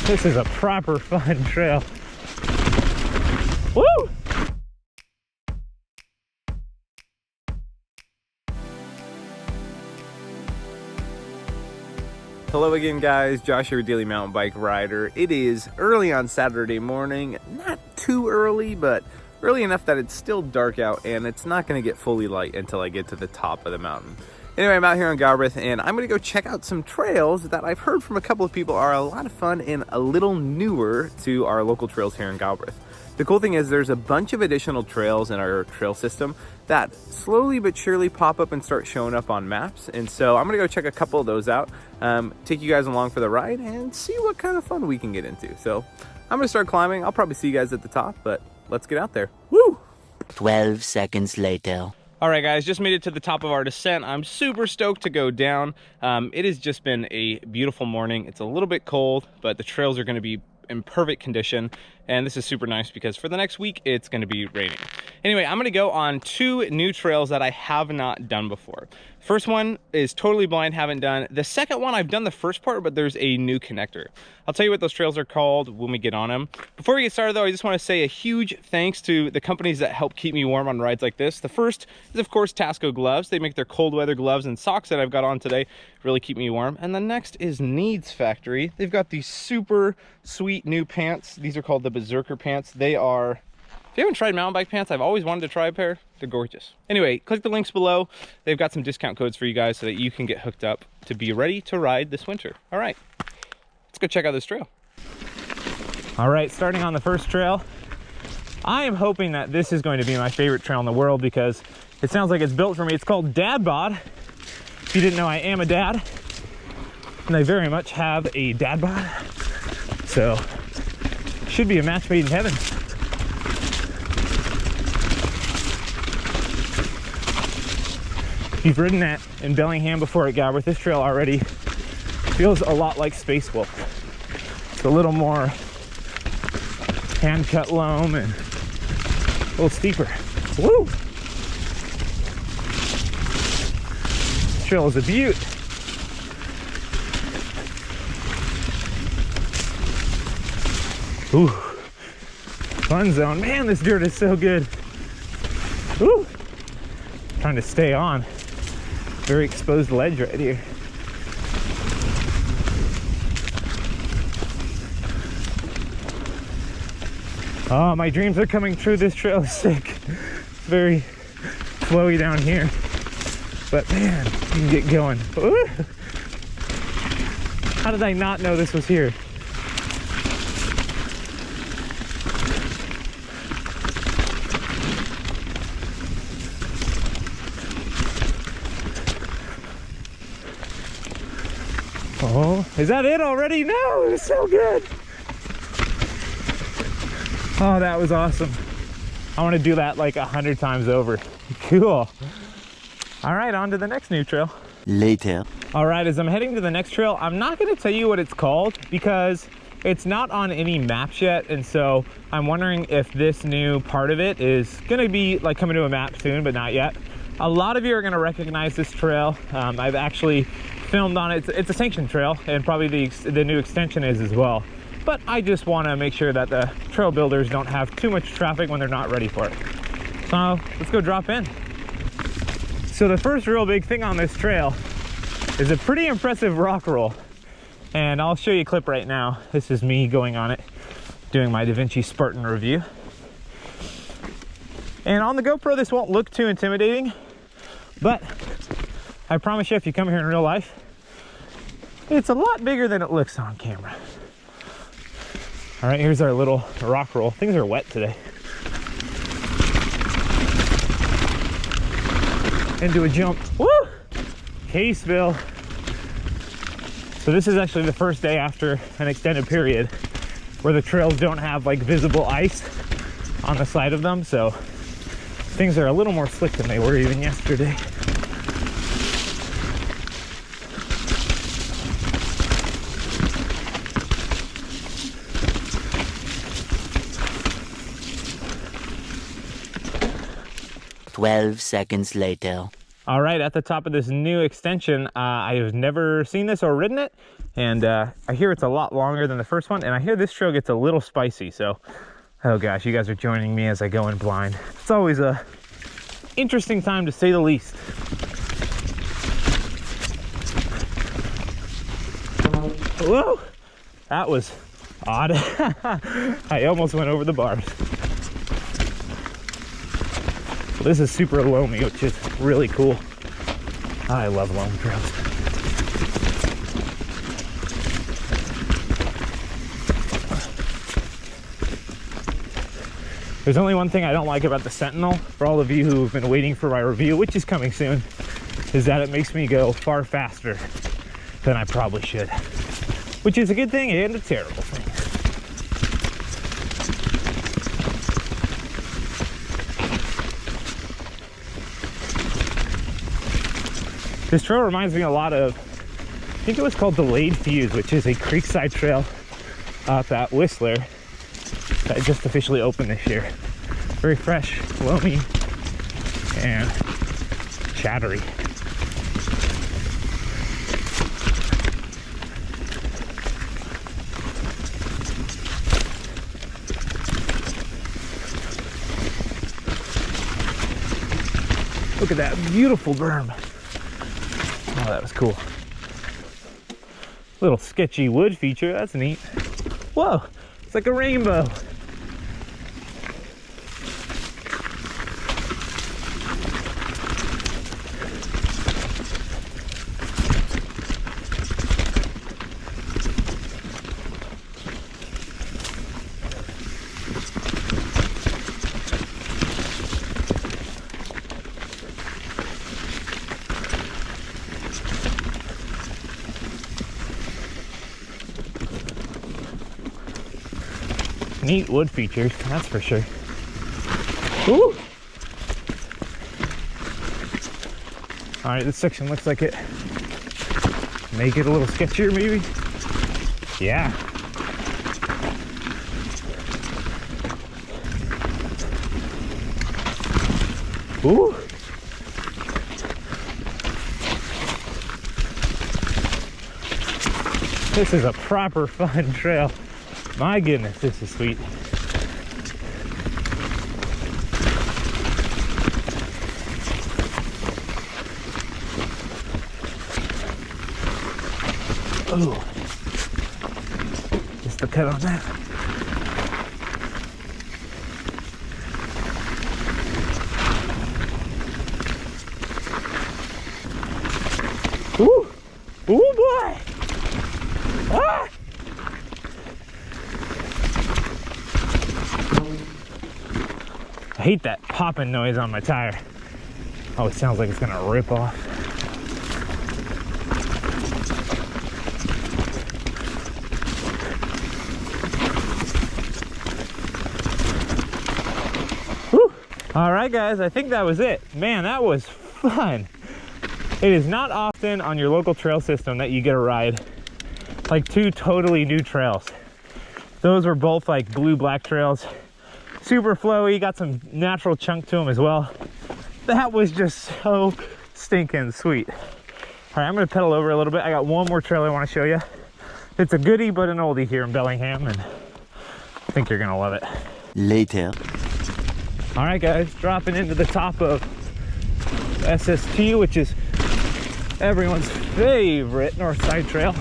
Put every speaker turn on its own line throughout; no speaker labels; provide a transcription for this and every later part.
This is a proper fun trail. Woo!
Hello again, guys. Josh, your daily mountain bike rider. It is early on Saturday morning. Not too early, but early enough that it's still dark out and it's not going to get fully light until I get to the top of the mountain. Anyway, I'm out here on Galbraith and I'm going to go check out some trails that I've heard from a couple of people are a lot of fun and a little newer to our local trails here in Galbraith. The cool thing is there's a bunch of additional trails in our trail system that slowly but surely pop up and start showing up on maps. And so I'm gonna go check a couple of those out, take you guys along for the ride and see what kind of fun we can get into. So I'm gonna start climbing. I'll probably see you guys at the top, but let's get out there. Woo!
12 seconds later.
All right, guys, just made it to the top of our descent. I'm super stoked to go down. It has just been a beautiful morning. It's a little bit cold, but the trails are gonna be in perfect condition, and this is super nice because for the next week it's going to be raining. Anyway, I'm going to go on 2 new trails that I have not done before. First one is totally blind, haven't done. The second one, I've done the first part, but there's a new connector. I'll tell you what those trails are called when we get on them. Before we get started though, I just want to say a huge thanks to the companies that help keep me warm on rides like this. The first is of course Tasco gloves. They make their cold weather gloves and socks that I've got on today really keep me warm. And the next is Needs Factory. They've got these super sweet new pants. These are called the Berserker pants. They are, if you haven't tried mountain bike pants, I've always wanted to try a pair. They're gorgeous. Anyway, click the links below. They've got some discount codes for you guys so that you can get hooked up to be ready to ride this winter. All right, let's go check out this trail. All right, starting on the first trail. I am hoping that this is going to be my favorite trail in the world because it sounds like it's built for me. It's called Dad Bod. If you didn't know, I am a dad, and I very much have a dad bod. So, should be a match made in heaven. If you've ridden that in Bellingham before at Galbraith, this trail already feels a lot like Space Wolf. It's a little more hand-cut loam and a little steeper. Woo! This trail is a beaut. Ooh, fun zone. Man, this dirt is so good. Ooh, trying to stay on. Very exposed ledge right here. Oh, my dreams are coming true. This trail is sick. It's very flowy down here. But man, you can get going. Ooh. How did I not know this was here? Oh, is that it already? No, it was so good. Oh, that was awesome. I want to do that like 100 times over. Cool. All right, on to the next new trail.
Later.
All right, as I'm heading to the next trail, I'm not going to tell you what it's called because it's not on any maps yet. And so I'm wondering if this new part of it is going to be like coming to a map soon, but not yet. A lot of you are going to recognize this trail. I've actually filmed on it. It's a sanctioned trail, and probably the new extension is as well. But I just want to make sure that the trail builders don't have too much traffic when they're not ready for it. So let's go drop in. So the first real big thing on this trail is a pretty impressive rock roll. And I'll show you a clip right now. This is me going on it, doing my Da Vinci Spartan review. And on the GoPro, this won't look too intimidating, but I promise you, if you come here in real life, it's a lot bigger than it looks on camera. All right, here's our little rock roll. Things are wet today. Into a jump. Woo! Caseville. So this is actually the first day after an extended period where the trails don't have like visible ice on the side of them. So things are a little more slick than they were even yesterday.
"12 seconds later."
All right, at the top of this new extension, I have never seen this or ridden it, and I hear it's a lot longer than the first one, and I hear this trail gets a little spicy, so oh gosh, you guys are joining me as I go in blind. It's always a interesting time to say the least. Whoa, that was odd. I almost went over the bars. This is super loamy, which is really cool. I love loam trails. There's only one thing I don't like about the Sentinel, for all of you who have been waiting for my review, which is coming soon, is that it makes me go far faster than I probably should. Which is a good thing and a terrible thing. This trail reminds me a lot of, I think it was called Delayed Fuse, which is a creekside trail up at Whistler that just officially opened this year. Very fresh, loamy, and chattery. Look at that beautiful berm. Oh, that was cool. Little sketchy wood feature, that's neat. Whoa, it's like a rainbow. Neat wood features, that's for sure. Ooh. All right, this section looks like it make it a little sketchier, maybe. Yeah. Ooh. This is a proper fun trail. My goodness, this is sweet. Oh, just the cut on that. Ooh, ooh boy! Ah! I hate that popping noise on my tire. Oh, it sounds like it's gonna rip off. Whew. All right, guys, I think that was it. Man, that was fun. It is not often on your local trail system that you get a ride like two totally new trails. Those were both like blue-black trails. Super flowy, got some natural chunk to them as well. That was just so stinking sweet. All right, I'm gonna pedal over a little bit. I got one more trail I wanna show you. It's a goodie, but an oldie here in Bellingham, and I think you're gonna love it.
Later.
All right, guys, dropping into the top of SST, which is everyone's favorite north side trail.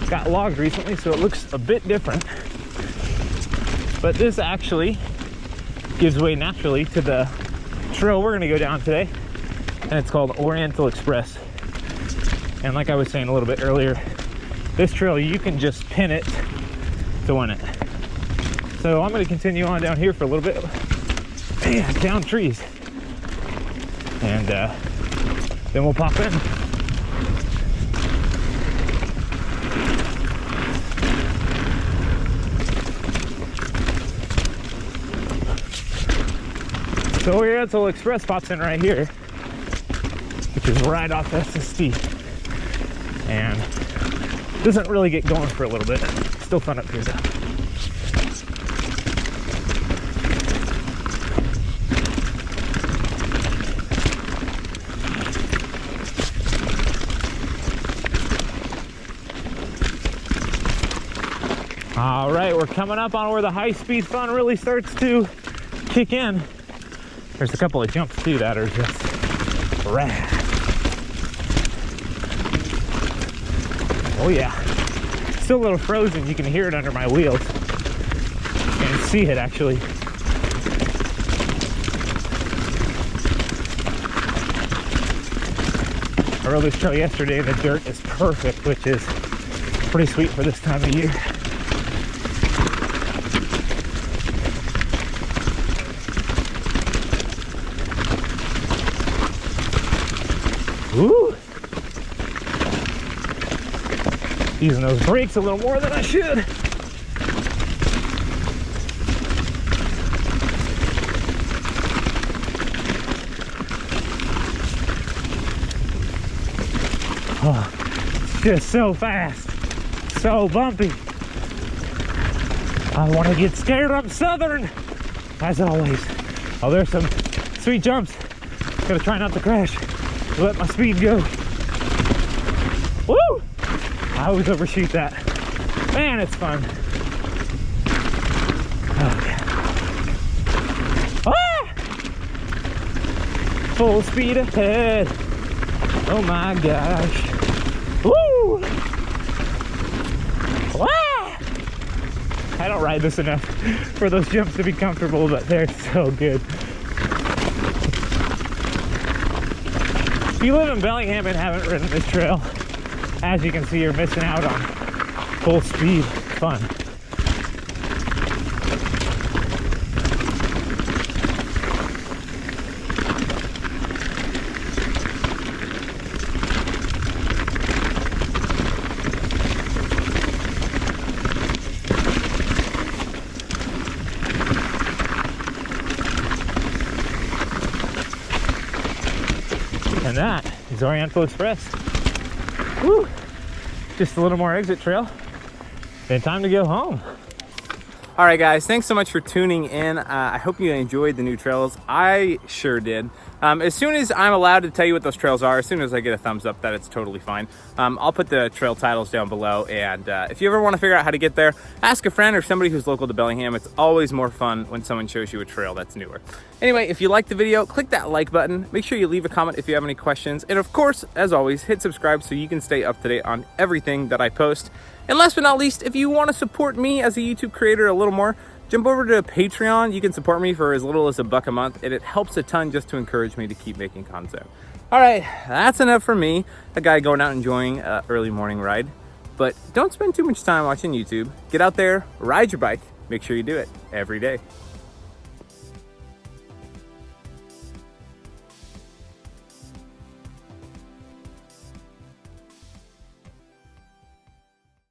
Got logged recently, so it looks a bit different. But this actually gives way naturally to the trail we're gonna go down today, and it's called Oriental Express. And like I was saying a little bit earlier, this trail, you can just pin it to win it. So I'm gonna continue on down here for a little bit. Man, down trees. And then we'll pop in. So Oriental Express pops in right here, which is right off SST, and doesn't really get going for a little bit. Still fun up here though. All right, we're coming up on where the high-speed fun really starts to kick in. There's a couple of jumps too that are just rad. Oh yeah, still a little frozen. You can hear it under my wheels and see it actually. I rode this trail yesterday and the dirt is perfect, which is pretty sweet for this time of year. Ooh. Using those brakes a little more than I should. Oh, it's just so fast, so bumpy. I want to get scared. I'm Southern, as always. Oh, there's some sweet jumps. Gotta try not to crash. Let my speed go. Woo! I always overshoot that. Man, it's fun. Oh, yeah. Ah! Full speed ahead. Oh my gosh. Woo! Ah! I don't ride this enough for those jumps to be comfortable, but they're so good. If you live in Bellingham and haven't ridden this trail, as you can see, you're missing out on full speed fun. And that is Oriental Express. Woo! Just a little more exit trail. Then time to go home.
All right, guys, thanks so much for tuning in. I hope you enjoyed the new trails. I sure did. As soon as I'm allowed to tell you what those trails are, as soon as I get a thumbs up that it's totally fine, I'll put the trail titles down below. And if you ever want to figure out how to get there, ask a friend or somebody who's local to Bellingham. It's always more fun when someone shows you a trail that's newer. Anyway, if you liked the video, click that like button. Make sure you leave a comment if you have any questions. And of course, as always, hit subscribe so you can stay up to date on everything that I post. And last but not least, if you want to support me as a YouTube creator a little more, jump over to Patreon. You can support me for as little as $1 a month, and it helps a ton just to encourage me to keep making content. All right, that's enough for me, a guy going out enjoying an early morning ride. But don't spend too much time watching YouTube. Get out there, ride your bike. Make sure you do it every day.